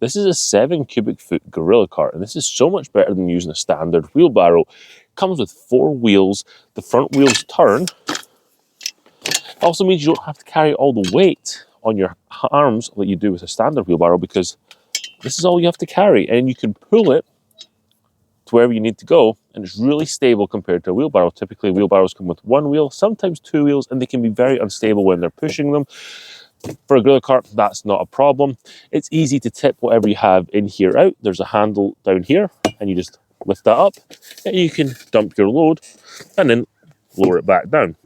This is a 7 cubic foot gorilla cart, and this is so much better than using a standard wheelbarrow. It comes with 4 wheels. The front wheels turn. It also means you don't have to carry all the weight on your arms like you do with a standard wheelbarrow, because this is all you have to carry, and you can pull it to wherever you need to go, and it's really stable compared to a wheelbarrow. Typically, wheelbarrows come with 1 wheel, sometimes 2 wheels, and they can be very unstable when they're pushing them. For a gorilla cart, that's not a problem. It's easy to tip whatever you have in here out. There's a handle down here, and you just lift that up, and you can dump your load and then lower it back down.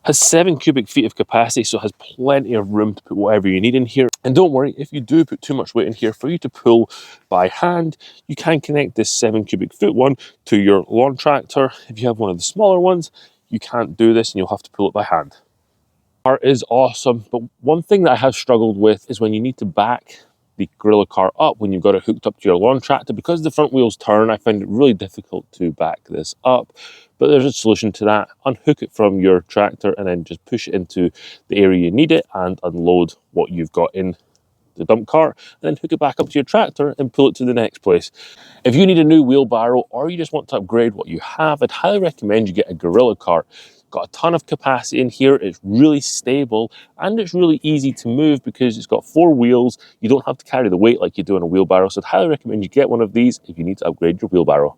Has 7 cubic feet of capacity, so it has plenty of room to put whatever you need in here. And don't worry, if you do put too much weight in here for you to pull by hand, you can connect this 7 cubic foot one to your lawn tractor. If you have one of the smaller ones, you can't do this and you'll have to pull it by hand. Cart is awesome, but one thing that I have struggled with is when you need to back the gorilla cart up when you've got it hooked up to your lawn tractor. Because the front wheels turn, I find it really difficult to back this up, but there's a solution to that. Unhook it from your tractor and then just push it into the area you need it and unload what you've got in the dump cart, and then hook it back up to your tractor and pull it to the next place. If you need a new wheelbarrow or you just want to upgrade what you have, I'd highly recommend you get a gorilla cart. Got a ton of capacity in here, it's really stable, and it's really easy to move because it's got 4 wheels. You don't have to carry the weight like you do on a wheelbarrow, so I'd highly recommend you get one of these if you need to upgrade your wheelbarrow.